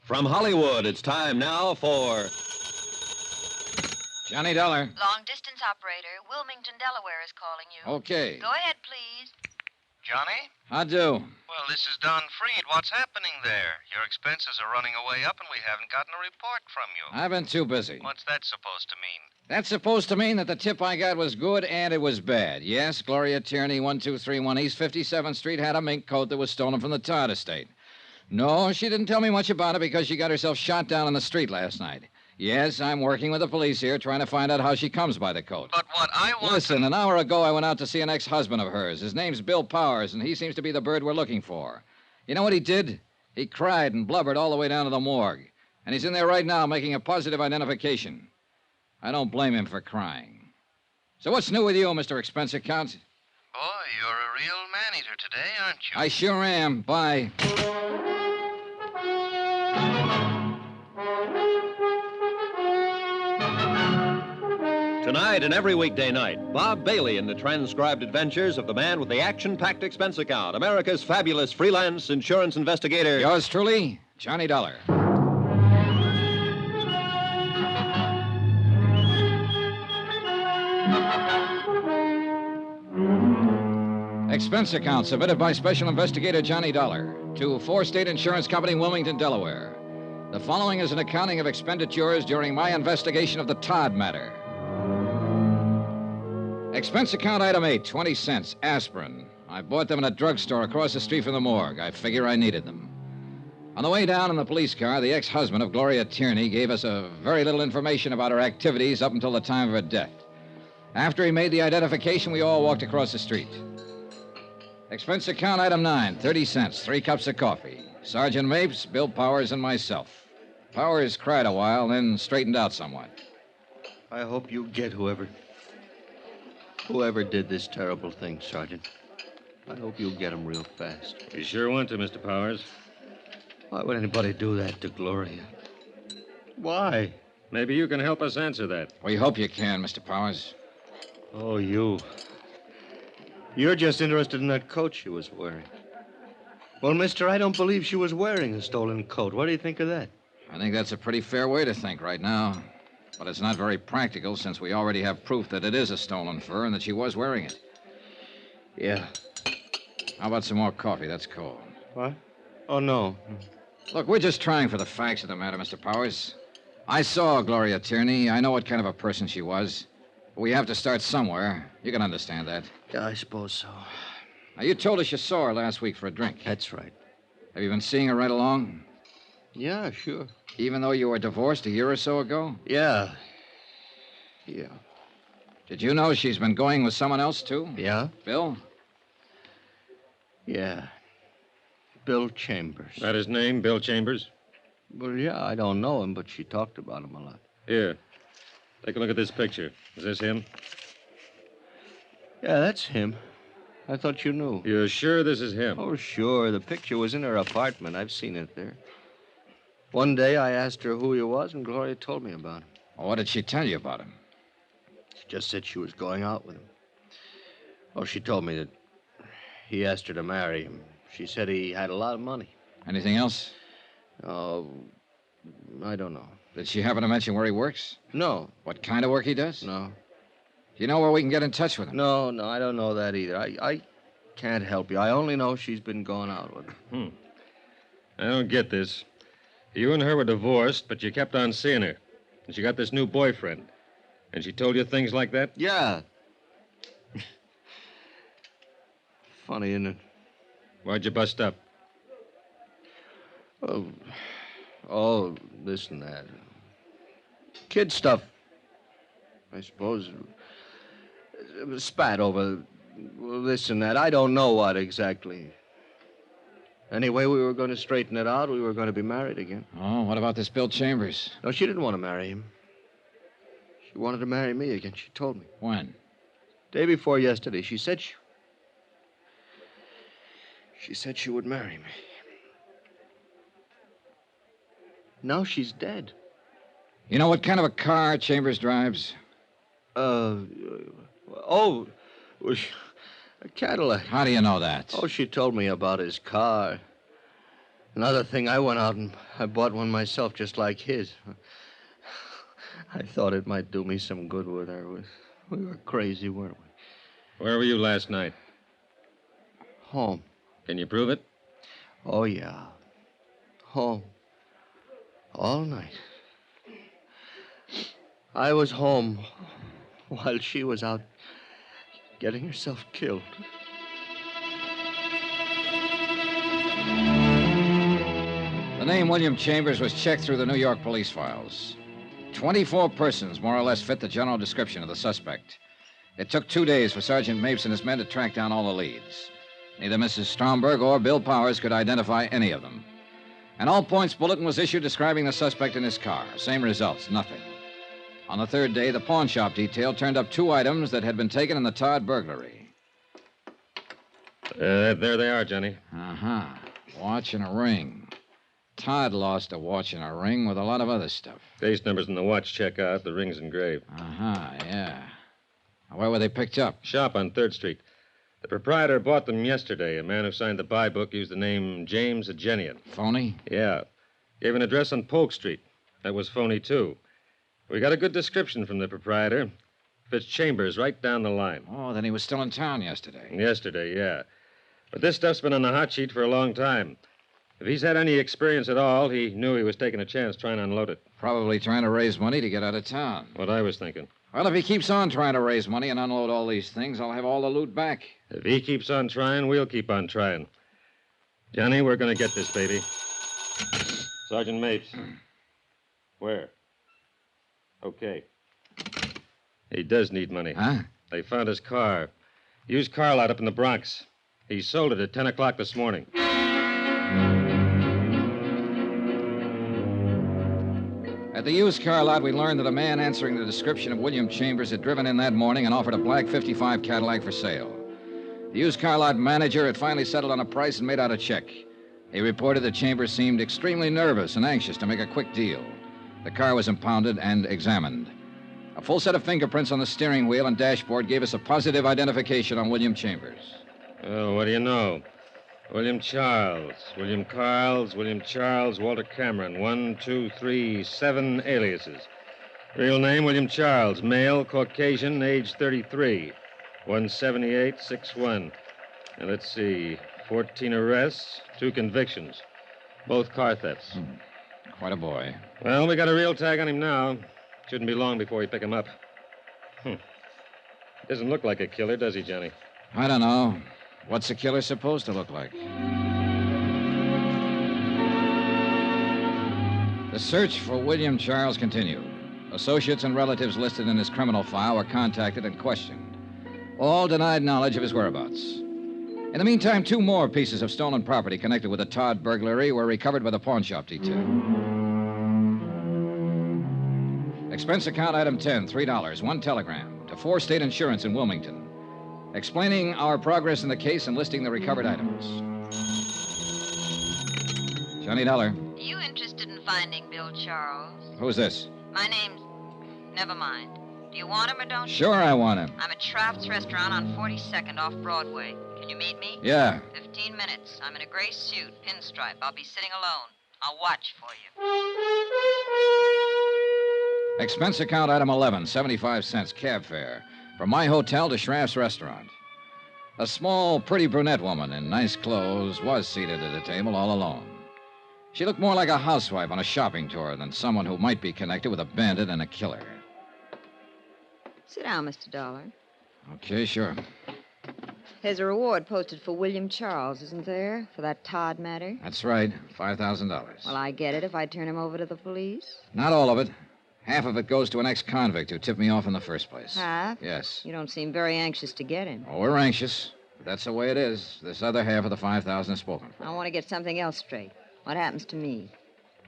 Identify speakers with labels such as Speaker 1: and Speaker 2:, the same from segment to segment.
Speaker 1: From Hollywood, it's time now for Johnny Dollar.
Speaker 2: Long-distance operator, Wilmington, Delaware is calling you.
Speaker 1: Okay.
Speaker 2: Go ahead, please.
Speaker 3: Johnny?
Speaker 1: How do?
Speaker 3: Well, this is Don Freed. What's happening there? Your expenses are running away up, and we haven't gotten a report from you.
Speaker 1: I've been too busy.
Speaker 3: What's that supposed to mean?
Speaker 1: That's supposed to mean that the tip I got was good and it was bad. Yes, Gloria Tierney, 1231 East 57th Street, had a mink coat that was stolen from the Todd estate. No, she didn't tell me much about it because she got herself shot down on the street last night. Yes, I'm working with the police here trying to find out how she comes by the coat.
Speaker 3: But what I want...
Speaker 1: Listen, an hour ago I went out to see an ex-husband of hers. His name's Bill Powers, and he seems to be the bird we're looking for. You know what he did? He cried and blubbered all the way down to the morgue. And he's in there right now making a positive identification. I don't blame him for crying. So what's new with you, Mr. Expense Account?
Speaker 3: Boy, you're a real man-eater today, aren't you?
Speaker 1: I sure am. Bye. Tonight and every weekday night, Bob Bailey in the transcribed adventures of the man with the action-packed expense account, America's fabulous freelance insurance investigator. Yours truly, Johnny Dollar. Expense account submitted by Special Investigator Johnny Dollar to Four State Insurance Company, Wilmington, Delaware. The following is an accounting of expenditures during my investigation of the Todd matter. Expense account item 8, 20 cents, aspirin. I bought them in a drugstore across the street from the morgue. I figure I needed them. On the way down in the police car, the ex-husband of Gloria Tierney gave us a very little information about her activities up until the time of her death. After he made the identification, we all walked across the street. Expense account item 9, 30 cents, 3 cups of coffee. Sergeant Mapes, Bill Powers, and myself. Powers cried a while, then straightened out somewhat.
Speaker 4: I hope you get whoever did this terrible thing, Sergeant. I hope you'll get him real fast.
Speaker 5: You sure want to, Mr. Powers.
Speaker 4: Why would anybody do that to Gloria? Why?
Speaker 5: Maybe you can help us answer that.
Speaker 1: We hope you can, Mr. Powers.
Speaker 4: Oh, you. You're just interested in that coat she was wearing. Well, mister, I don't believe she was wearing a stolen coat. What do you think of that?
Speaker 1: I think that's a pretty fair way to think right now. But it's not very practical since we already have proof that it is a stolen fur and that she was wearing it.
Speaker 4: Yeah.
Speaker 1: How about some more coffee? That's cold.
Speaker 4: What? Oh, no.
Speaker 1: Look, we're just trying for the facts of the matter, Mr. Powers. I saw Gloria Tierney. I know what kind of a person she was. But we have to start somewhere. You can understand that.
Speaker 4: Yeah, I suppose so.
Speaker 1: Now, you told us you saw her last week for a drink.
Speaker 4: That's right.
Speaker 1: Have you been seeing her right along?
Speaker 4: Yeah, sure.
Speaker 1: Even though you were divorced a year or so ago?
Speaker 4: Yeah. Yeah.
Speaker 1: Did you know she's been going with someone else, too?
Speaker 4: Yeah?
Speaker 1: Bill?
Speaker 4: Yeah. Bill Chambers.
Speaker 5: That his name, Bill Chambers?
Speaker 4: Well, yeah, I don't know him, but she talked about him a lot.
Speaker 5: Here. Take a look at this picture. Is this him?
Speaker 4: Yeah, that's him. I thought you knew.
Speaker 5: You're sure this is him?
Speaker 4: Oh, sure. The picture was in her apartment. I've seen it there. One day I asked her who he was, and Gloria told me about him.
Speaker 1: Well, what did she tell you about him?
Speaker 4: She just said she was going out with him. Oh, she told me that he asked her to marry him. She said he had a lot of money.
Speaker 1: Anything else?
Speaker 4: Oh, I don't know.
Speaker 1: Did she happen to mention where he works?
Speaker 4: No.
Speaker 1: What kind of work he does?
Speaker 4: No.
Speaker 1: Do you know where we can get in touch with him?
Speaker 4: No, I don't know that either. I can't help you. I only know she's been going out with him.
Speaker 5: I don't get this. You and her were divorced, but you kept on seeing her. And she got this new boyfriend. And she told you things like that?
Speaker 4: Yeah. Funny, isn't it?
Speaker 5: Why'd you bust up?
Speaker 4: Oh, this and that. Kid stuff. I suppose. It was spat over this and that. I don't know what exactly. Anyway, we were going to straighten it out. We were going to be married again.
Speaker 1: Oh, what about this Bill Chambers?
Speaker 4: No, she didn't want to marry him. She wanted to marry me again. She told me.
Speaker 1: When?
Speaker 4: Day before yesterday. She said she would marry me. Now she's dead.
Speaker 1: You know what kind of a car Chambers drives?
Speaker 4: A Cadillac.
Speaker 1: How do you know that?
Speaker 4: Oh, she told me about his car. Another thing, I went out and I bought one myself just like his. I thought it might do me some good with her. We were crazy, weren't we?
Speaker 5: Where were you last night?
Speaker 4: Home.
Speaker 5: Can you prove it?
Speaker 4: Oh, yeah. Home. All night. I was home while she was out getting herself killed.
Speaker 1: The name William Chambers was checked through the New York police files. 24 persons more or less fit the general description of the suspect. It took 2 days for Sergeant Mapes and his men to track down all the leads. Neither Mrs. Stromberg or Bill Powers could identify any of them. An all-points bulletin was issued describing the suspect in his car. Same results, nothing. On the third day, the pawn shop detail turned up 2 items that had been taken in the Todd burglary.
Speaker 5: There they are, Johnny.
Speaker 1: Uh-huh. Watch and a ring. Todd lost a watch and a ring with a lot of other stuff.
Speaker 5: Case numbers in the watch check out. The ring's engraved.
Speaker 1: Uh-huh, yeah. Where were they picked up?
Speaker 5: Shop on 3rd Street. The proprietor bought them yesterday. A man who signed the buy book used the name James Agenian.
Speaker 1: Phony?
Speaker 5: Yeah. Gave an address on Polk Street. That was phony, too. We got a good description from the proprietor. Fits Chambers right down the line.
Speaker 1: Oh, then he was still in town yesterday.
Speaker 5: Yesterday, yeah. But this stuff's been on the hot sheet for a long time. If he's had any experience at all, he knew he was taking a chance trying to unload it.
Speaker 1: Probably trying to raise money to get out of town.
Speaker 5: What I was thinking.
Speaker 1: Well, if he keeps on trying to raise money and unload all these things, I'll have all the loot back.
Speaker 5: If he keeps on trying, we'll keep on trying. Johnny, we're going to get this baby. Sergeant Mapes. Where? Okay. He does need money.
Speaker 1: Huh?
Speaker 5: They found his car. Used car lot up in the Bronx. He sold it at 10 o'clock this morning.
Speaker 1: At the used car lot, we learned that a man answering the description of William Chambers had driven in that morning and offered a black 55 Cadillac for sale. The used car lot manager had finally settled on a price and made out a check. He reported that Chambers seemed extremely nervous and anxious to make a quick deal. The car was impounded and examined. A full set of fingerprints on the steering wheel and dashboard gave us a positive identification on William Chambers.
Speaker 5: Oh, what do you know? William Charles, William Carls, William Charles, Walter Cameron. 1, 2, 3, 7 aliases. Real name, William Charles. Male, Caucasian, age 33. 178, 6'1". And let's see, 14 arrests, 2 convictions. Both car thefts.
Speaker 1: Quite a boy.
Speaker 5: Well, we got a real tag on him now. Shouldn't be long before we pick him up. Doesn't look like a killer, does he, Johnny?
Speaker 1: I don't know. What's a killer supposed to look like? The search for William Charles continued. Associates and relatives listed in his criminal file were contacted and questioned. All denied knowledge of his whereabouts. In the meantime, 2 more pieces of stolen property connected with the Todd burglary were recovered by the pawn shop detail. Expense account item 10, $3, 1 telegram to 4 State Insurance in Wilmington, explaining our progress in the case and listing the recovered items. Johnny Dollar.
Speaker 2: Are you interested in finding Bill Charles?
Speaker 1: Who's this?
Speaker 2: My name's... Never mind. Do you want him or don't you?
Speaker 1: Sure, I want him.
Speaker 2: I'm at Shroud's Restaurant on 42nd off Broadway. Can you meet me?
Speaker 1: Yeah.
Speaker 2: 15 minutes. I'm in a gray suit, pinstripe. I'll be sitting alone. I'll watch for you.
Speaker 1: Expense account item 11, 75 cents cab fare from my hotel to Schraff's restaurant. A small, pretty brunette woman in nice clothes was seated at a table all alone. She looked more like a housewife on a shopping tour than someone who might be connected with a bandit and a killer.
Speaker 6: Sit down, Mr. Dollar.
Speaker 1: Okay, sure.
Speaker 6: There's a reward posted for William Charles, isn't there? For that Todd matter?
Speaker 1: That's right, $5,000.
Speaker 6: Well, I get it if I turn him over to the police.
Speaker 1: Not all of it. Half of it goes to an ex-convict who tipped me off in the first place.
Speaker 6: Half?
Speaker 1: Yes.
Speaker 6: You don't seem very anxious to get him.
Speaker 1: Oh, we're anxious. But that's the way it is. This other half of the $5,000 is spoken for.
Speaker 6: I want to get something else straight. What happens to me?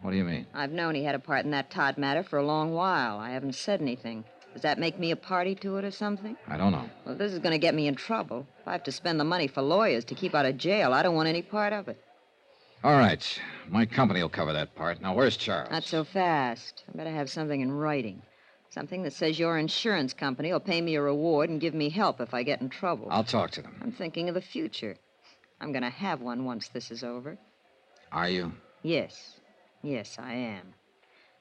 Speaker 1: What do you mean?
Speaker 6: I've known he had a part in that Todd matter for a long while. I haven't said anything. Does that make me a party to it or something?
Speaker 1: I don't know.
Speaker 6: Well, this is going to get me in trouble. If I have to spend the money for lawyers to keep out of jail, I don't want any part of it.
Speaker 1: All right. My company will cover that part. Now, where's Charles?
Speaker 6: Not so fast. I better have something in writing. Something that says your insurance company will pay me a reward and give me help if I get in trouble.
Speaker 1: I'll talk to them.
Speaker 6: I'm thinking of the future. I'm going to have one once this is over.
Speaker 1: Are you?
Speaker 6: Yes. Yes, I am.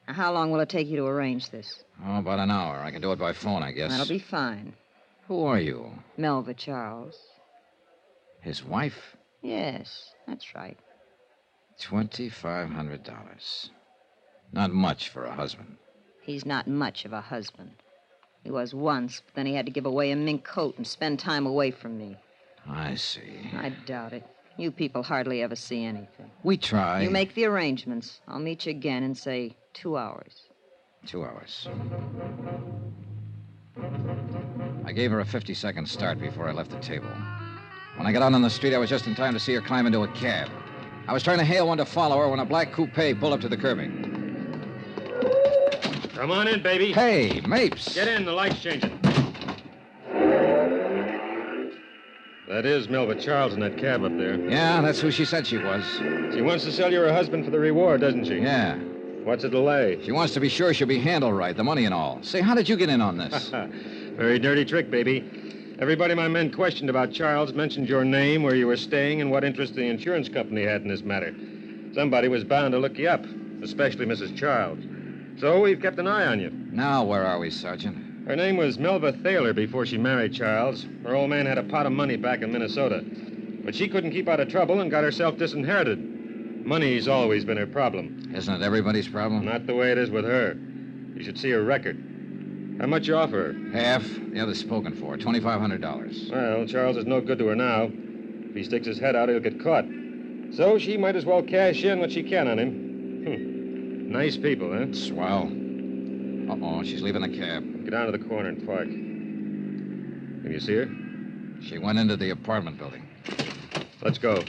Speaker 6: Now, how long will it take you to arrange this?
Speaker 1: Oh, about an hour. I can do it by phone, I guess.
Speaker 6: That'll be fine.
Speaker 1: Who are you?
Speaker 6: Melva Charles.
Speaker 1: His wife?
Speaker 6: Yes, that's right.
Speaker 1: $2,500. Not much for a husband.
Speaker 6: He's not much of a husband. He was once, but then he had to give away a mink coat and spend time away from me.
Speaker 1: I see.
Speaker 6: I doubt it. You people hardly ever see anything.
Speaker 1: We try.
Speaker 6: You make the arrangements. I'll meet you again in, say, 2 hours.
Speaker 1: 2 hours. I gave her a 50-second start before I left the table. When I got out on the street, I was just in time to see her climb into a cab. I was trying to hail one to follow her when a black coupe pulled up to the curbing.
Speaker 5: Come on in, baby.
Speaker 1: Hey, Mapes.
Speaker 5: Get in, the light's changing. That is Melva Charles in that cab up there.
Speaker 1: Yeah, that's who she said she was.
Speaker 5: She wants to sell you her husband for the reward, doesn't she?
Speaker 1: Yeah.
Speaker 5: What's the delay?
Speaker 1: She wants to be sure she'll be handled right, the money and all. Say, how did you get in on this?
Speaker 5: Very dirty trick, baby. Everybody my men questioned about Charles mentioned your name, where you were staying, and what interest the insurance company had in this matter. Somebody was bound to look you up, especially Mrs. Charles. So we've kept an eye on you.
Speaker 1: Now, where are we, Sergeant?
Speaker 5: Her name was Melva Thaler before she married Charles. Her old man had a pot of money back in Minnesota. But she couldn't keep out of trouble and got herself disinherited. Money's always been her problem.
Speaker 1: Isn't it everybody's problem?
Speaker 5: Not the way it is with her. You should see her record. How much you offer her?
Speaker 1: Half. The other's spoken for. $2,500.
Speaker 5: Well, Charles is no good to her now. If he sticks his head out, he'll get caught. So she might as well cash in what she can on him. Nice people, huh?
Speaker 1: Swell. Uh-oh, she's leaving the cab.
Speaker 5: Get down to the corner and park. Can you see her?
Speaker 1: She went into the apartment building.
Speaker 5: Let's go.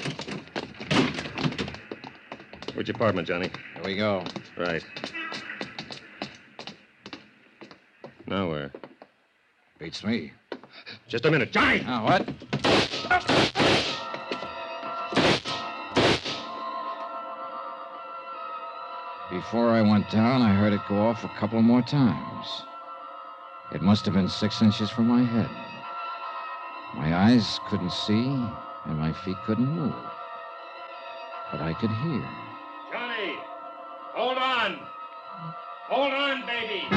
Speaker 5: Which apartment, Johnny?
Speaker 1: Here we go.
Speaker 5: Right. Now where?
Speaker 1: Beats me.
Speaker 5: Just a minute. Johnny!
Speaker 1: Now, what? Before I went down, I heard it go off a couple more times. It must have been 6 inches from my head. My eyes couldn't see, and my feet couldn't move. But I could hear.
Speaker 5: Johnny! Hold on! Hold on, baby!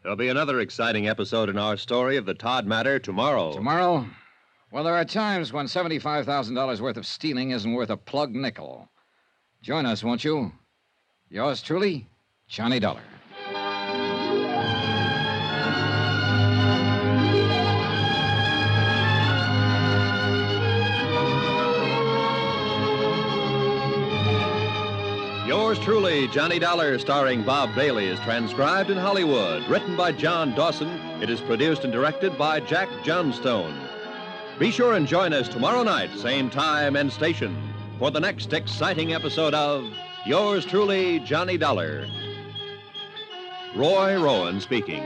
Speaker 7: There'll be another exciting episode in our story of the Todd matter tomorrow.
Speaker 1: Tomorrow? Well, there are times when $75,000 worth of stealing isn't worth a plug nickel. Join us, won't you? Yours truly, Johnny Dollar.
Speaker 7: Yours truly, Johnny Dollar, starring Bob Bailey, is transcribed in Hollywood. Written by John Dawson, it is produced and directed by Jack Johnstone. Be sure and join us tomorrow night, same time and station, for the next exciting episode of Yours truly, Johnny Dollar. Roy Rowan speaking.